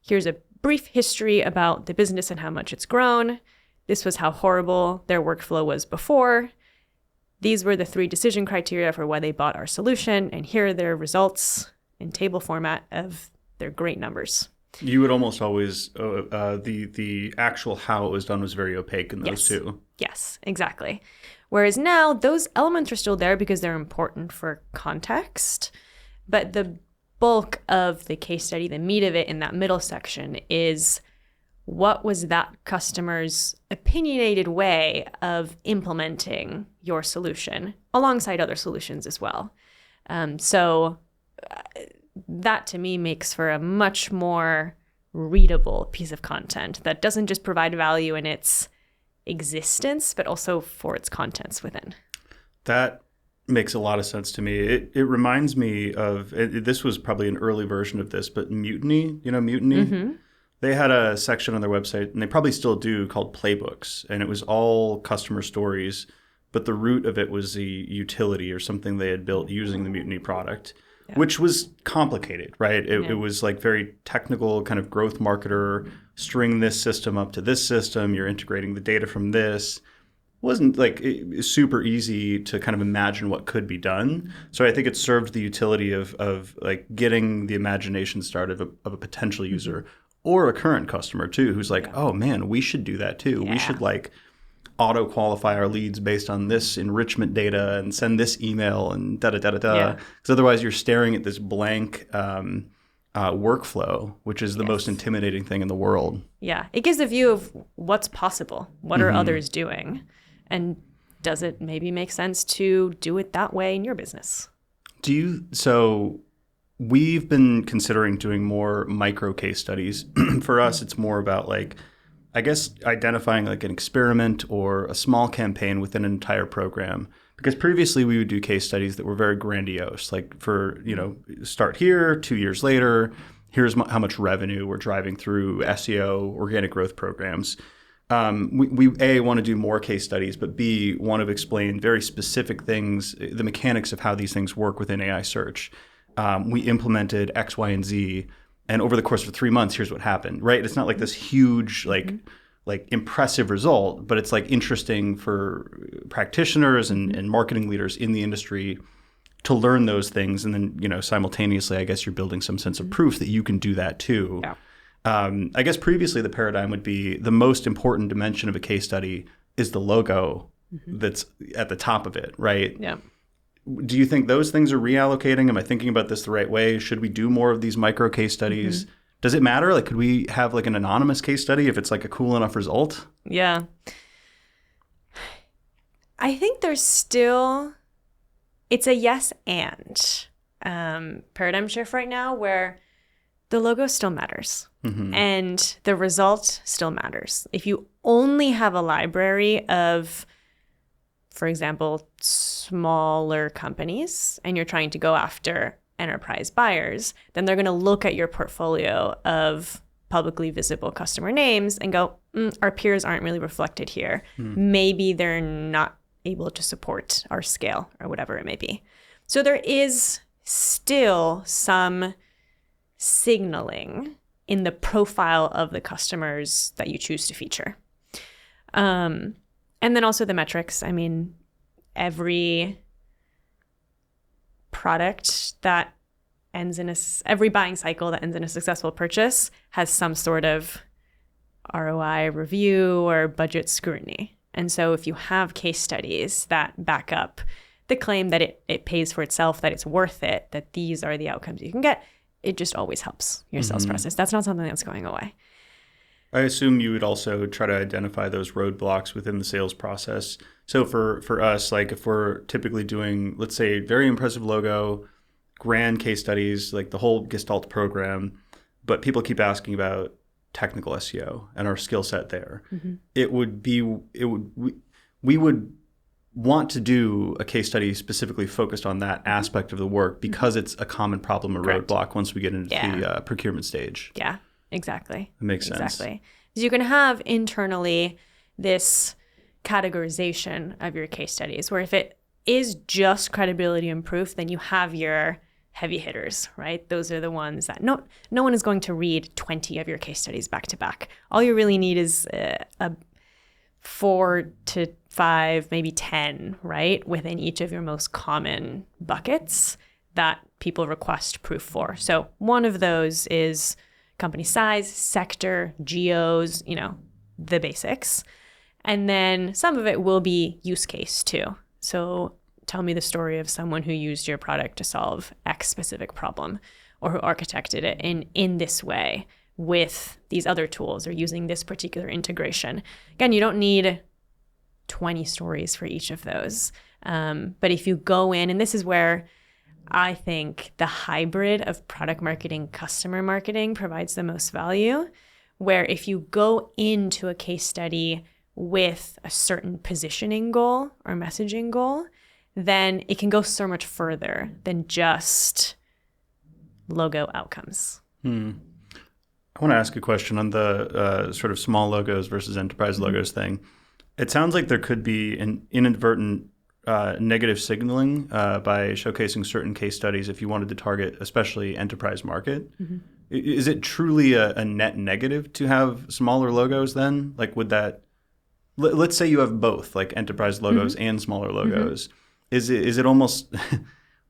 here's a brief history about the business and how much it's grown. This was how horrible their workflow was before. These were the 3 decision criteria for why they bought our solution. And here are their results in table format of their great numbers. You would almost always, the actual how it was done was very opaque in those two. Yes, exactly. Whereas now, those elements are still there because they're important for context. But the bulk of the case study, the meat of it in that middle section is what was that customer's opinionated way of implementing your solution alongside other solutions as well. So that to me makes for a much more readable piece of content that doesn't just provide value in its existence, but also for its contents within. That makes a lot of sense to me. It reminds me of, this was probably an early version of this, but Mutiny, Mutiny? Mm-hmm. They had a section on their website, and they probably still do, called Playbooks. And it was all customer stories, but the root of it was the utility or something they had built using the Mutiny product. which was complicated, right? It was like very technical kind of growth marketer, string this system up to this system, you're integrating the data from this. It wasn't like super easy to kind of imagine what could be done. So I think it served the utility of like getting the imagination started of a potential user or a current customer too, who's like, oh man, we should do that too. We should like auto qualify our leads based on this enrichment data and send this email and Because otherwise you're staring at this blank workflow, which is the most intimidating thing in the world. Yeah. It gives a view of what's possible. What are others doing? And does it maybe make sense to do it that way in your business? So we've been considering doing more micro case studies. For us, it's more about like, I guess, identifying like an experiment or a small campaign within an entire program. Because previously we would do case studies that were very grandiose, like for, start here, 2 years later, here's how much revenue we're driving through SEO, organic growth programs. We A, want to do more case studies, but B, want to explain very specific things, the mechanics of how these things work within AI search. We implemented X, Y, and Z, and over the course of 3 months, here's what happened, right? It's not like this huge, like impressive result, but it's like interesting for practitioners and marketing leaders in the industry to learn those things. And then, simultaneously, I guess you're building some sense of proof that you can do that too. Yeah. I guess previously the paradigm would be the most important dimension of a case study is the logo that's at the top of it, right? Yeah. Do you think those things are reallocating? Am I thinking about this the right way? Should we do more of these micro case studies? Does it matter? Like, could we have like an anonymous case study if it's like a cool enough result? Yeah. I think it's a yes and paradigm shift right now where the logo still matters and the result still matters. If you only have a library of, for example, smaller companies and you're trying to go after enterprise buyers, then they're going to look at your portfolio of publicly visible customer names and go, our peers aren't really reflected here. Maybe they're not able to support our scale or whatever it may be. So there is still some signaling in the profile of the customers that you choose to feature. And then also the metrics. I mean, every product that ends in every buying cycle that ends in a successful purchase has some sort of ROI review or budget scrutiny. And so if you have case studies that back up the claim that it pays for itself, that it's worth it, that these are the outcomes you can get, it just always helps your sales process. That's not something that's going away. I assume you would also try to identify those roadblocks within the sales process. So for us, like if we're typically doing, let's say, very impressive logo, grand case studies, like the whole Gestalt program, but people keep asking about technical SEO and our skill set there. We would want to do a case study specifically focused on that aspect of the work because it's a common problem or roadblock once we get into the procurement stage. Yeah, exactly. That makes sense. Exactly. So you can have internally this categorization of your case studies where if it is just credibility and proof, then you have your heavy hitters, right? Those are the ones that no one is going to read 20 of your case studies back to back. All you really need is a 4 to 5, maybe 10, right? Within each of your most common buckets that people request proof for. So one of those is company size, sector, geos, the basics. And then some of it will be use case too. So tell me the story of someone who used your product to solve X specific problem or who architected it in this way with these other tools or using this particular integration. Again, you don't need 20 stories for each of those. But if you go in, and this is where I think the hybrid of product marketing, customer marketing provides the most value, where if you go into a case study with a certain positioning goal or messaging goal, then it can go so much further than just logo outcomes. I want to ask a question on the sort of small logos versus enterprise logos thing. It sounds like there could be an inadvertent negative signaling by showcasing certain case studies if you wanted to target especially enterprise market. Is it truly a net negative to have smaller logos then? Like would that, let's say you have both, like enterprise logos and smaller logos. Is it almost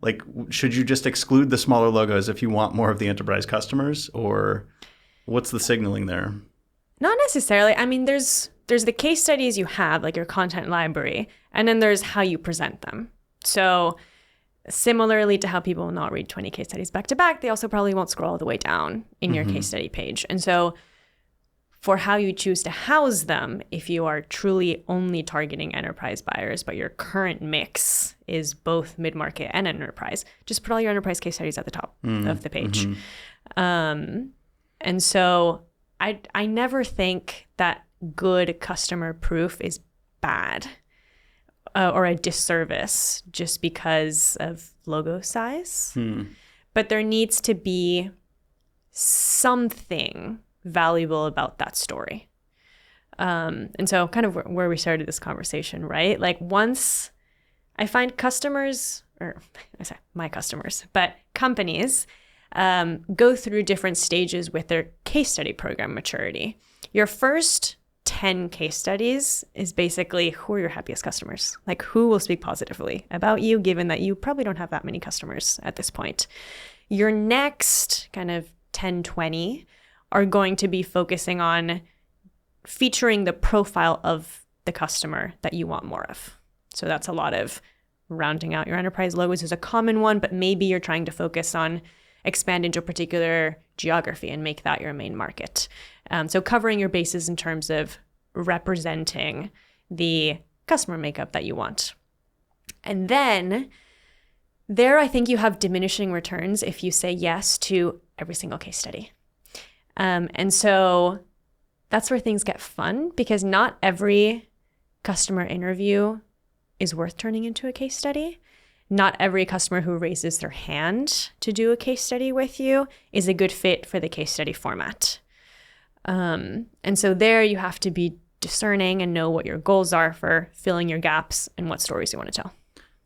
like, should you just exclude the smaller logos if you want more of the enterprise customers, or what's the signaling there? Not necessarily. I mean, there's the case studies you have, like your content library, and then there's how you present them. So similarly to how people will not read 20 case studies back to back, they also probably won't scroll all the way down in your case study page. And so for how you choose to house them, if you are truly only targeting enterprise buyers, but your current mix is both mid-market and enterprise, just put all your enterprise case studies at the top of the page. And so I never think that good customer proof is bad or a disservice just because of logo size. But there needs to be something valuable about that story. And so kind of where we started this conversation, right? Like once I find customers, or I say my customers, but companies go through different stages with their case study program maturity. Your first 10 case studies is basically who are your happiest customers? Like who will speak positively about you, given that you probably don't have that many customers at this point. Your next kind of 10, 20 are going to be focusing on featuring the profile of the customer that you want more of. So that's a lot of rounding out your enterprise logos is a common one, but maybe you're trying to focus on expand into a particular geography and make that your main market. So covering your bases in terms of representing the customer makeup that you want. And then there, I think you have diminishing returns if you say yes to every single case study. And so that's where things get fun, because not every customer interview is worth turning into a case study. Not every customer who raises their hand to do a case study with you is a good fit for the case study format. And so there you have to be discerning and know what your goals are for filling your gaps and what stories you want to tell.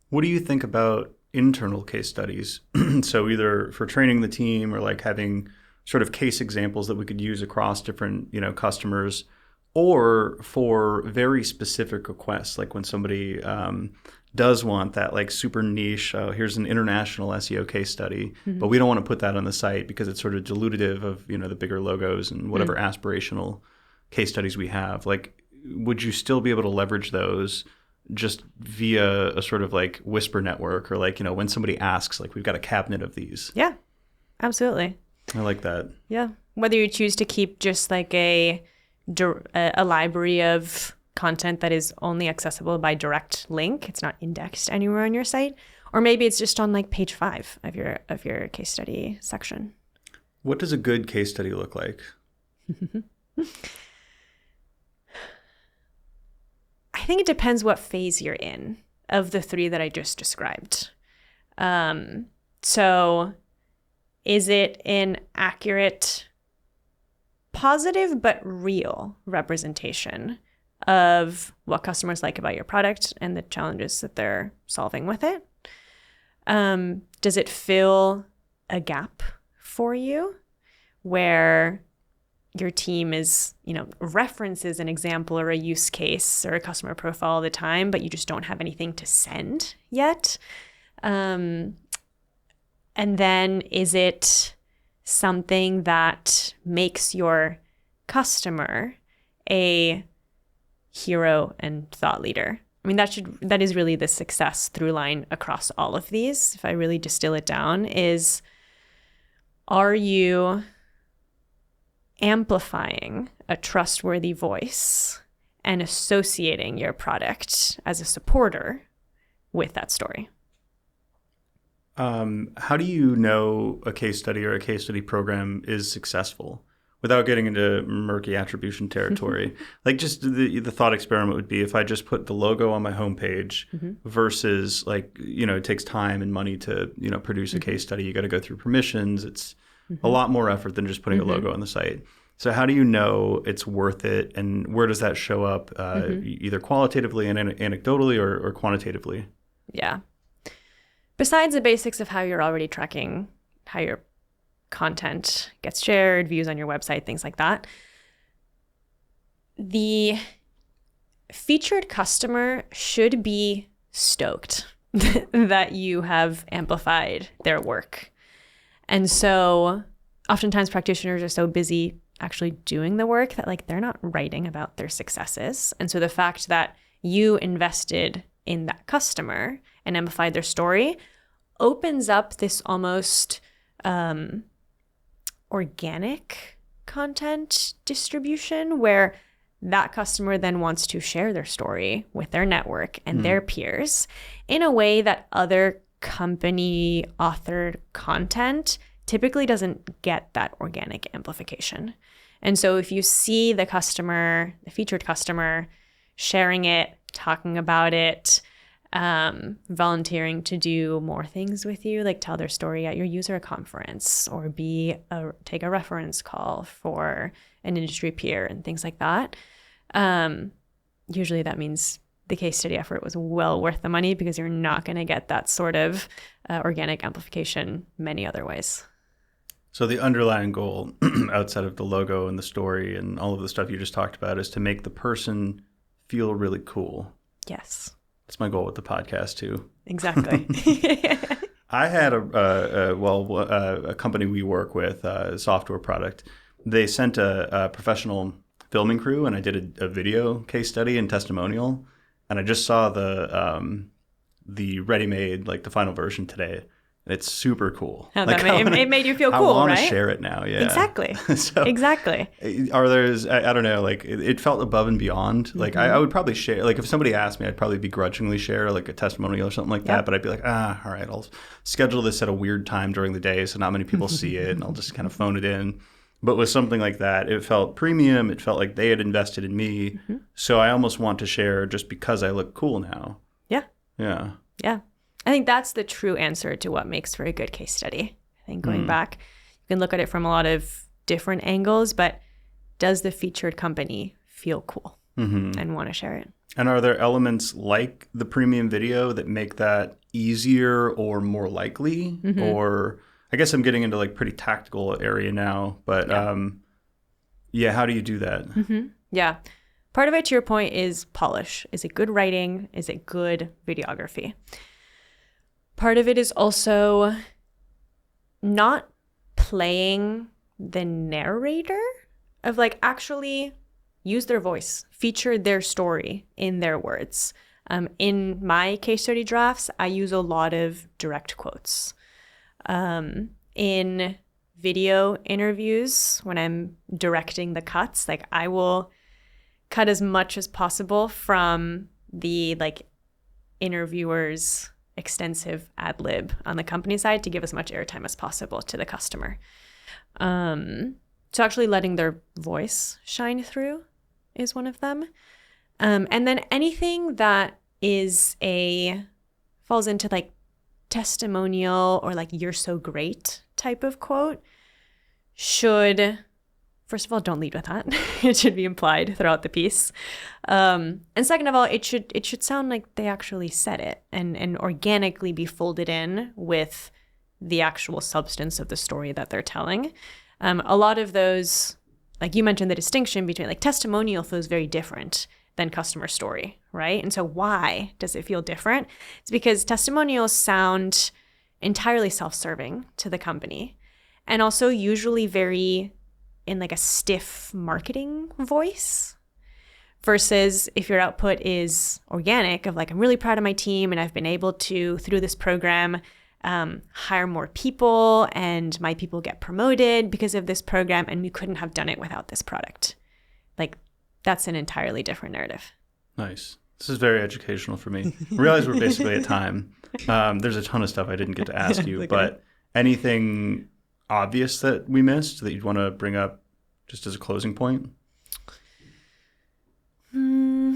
What do you think about internal case studies? So either for training the team or like having sort of case examples that we could use across different, customers, or for very specific requests, like when somebody does want that like super niche, here's an international SEO case study, but we don't want to put that on the site because it's sort of dilutive of, the bigger logos and whatever aspirational case studies we have. Like, would you still be able to leverage those just via a sort of like whisper network, or like, when somebody asks, like, we've got a cabinet of these? Yeah, absolutely. I like that. Yeah. Whether you choose to keep just like a library of content that is only accessible by direct link, it's not indexed anywhere on your site, or maybe it's just on like page 5 of your case study section. What does a good case study look like? I think it depends what phase you're in of the 3 that I just described. So is it an accurate, positive but real representation of what customers like about your product and the challenges that they're solving with it? Does it fill a gap for you where your team is, references an example or a use case or a customer profile all the time, but you just don't have anything to send yet? And then is it something that makes your customer a hero and thought leader? I mean, that is really the success through line across all of these. If I really distill it down, is, are you amplifying a trustworthy voice and associating your product as a supporter with that story? How do you know a case study or a case study program is successful without getting into murky attribution territory? Like, just the thought experiment would be, if I just put the logo on my homepage versus like, it takes time and money to, produce a case study. You got to go through permissions. It's a lot more effort than just putting a logo on the site. So how do you know it's worth it, and where does that show up, either qualitatively and anecdotally or quantitatively? Yeah. Besides the basics of how you're already tracking how your content gets shared, views on your website, things like that, the featured customer should be stoked that you have amplified their work. And so oftentimes practitioners are so busy actually doing the work that like they're not writing about their successes. And so the fact that you invested in that customer and amplified their story opens up this almost organic content distribution where that customer then wants to share their story with their network and their peers in a way that other company authored content typically doesn't get that organic amplification. And so if you see the customer, the featured customer, sharing it, talking about it, volunteering to do more things with you, like tell their story at your user conference or take a reference call for an industry peer and things like that. Usually that means the case study effort was well worth the money because you're not going to get that sort of organic amplification many other ways. So the underlying goal outside of the logo and the story and all of the stuff you just talked about is to make the person feel really cool. Yes. That's my goal with the podcast too. Exactly. I had a company we work with, a software product. They sent a professional filming crew, and I did a video case study and testimonial. And I just saw the ready-made, like the final version today. And it's super cool. It made you feel cool, right? I want to share it now. Yeah, exactly. So, exactly. I don't know, like it felt above and beyond. Like I would probably share, like if somebody asked me, I'd probably begrudgingly share like a testimonial or something like that. But I'd be like, all right, I'll schedule this at a weird time during the day so not many people see it, and I'll just kind of phone it in. But with something like that, it felt premium. It felt like they had invested in me. So I almost want to share just because I look cool now. Yeah. Yeah. Yeah. I think that's the true answer to what makes for a good case study. I think going back, you can look at it from a lot of different angles, but does the featured company feel cool and want to share it? And are there elements like the premium video that make that easier or more likely? Or I guess I'm getting into like pretty tactical area now, but how do you do that? Yeah. Part of it, to your point, is polish. Is it good writing? Is it good videography? Part of it is also not playing the narrator of like actually use their voice, feature their story in their words. In my case study drafts, I use a lot of direct quotes. In video interviews, when I'm directing the cuts, like I will cut as much as possible from the like interviewer's extensive ad lib on the company side to give as much airtime as possible to the customer. So actually letting their voice shine through is one of them. And then anything that falls into like testimonial or like you're so great type of quote should, first of all, don't lead with that. It should be implied throughout the piece. And second of all, it should sound like they actually said it and organically be folded in with the actual substance of the story that they're telling. A lot of those, like you mentioned, the distinction between like testimonial feels very different than customer story, right? And so why does it feel different? It's because testimonials sound entirely self-serving to the company and also usually very in like a stiff marketing voice versus if your output is organic of like, I'm really proud of my team and I've been able to, through this program, hire more people and my people get promoted because of this program and we couldn't have done it without this product. Like that's an entirely different narrative. Nice. This is very educational for me. I realize we're basically at time. There's a ton of stuff I didn't get to ask you, okay. But anything obvious that we missed that you'd want to bring up just as a closing point? No,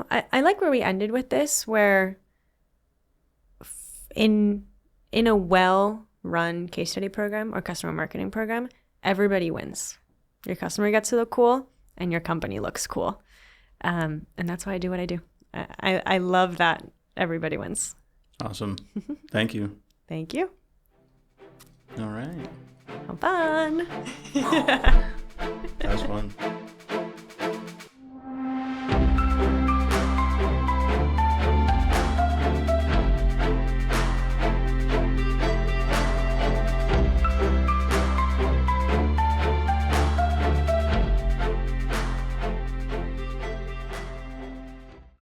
I like where we ended with this, where in a well-run case study program or customer marketing program, everybody wins. Your customer gets to look cool, and your company looks cool. And that's why I do what I do. I love that everybody wins. Awesome. Thank you. Thank you. All right. Fun.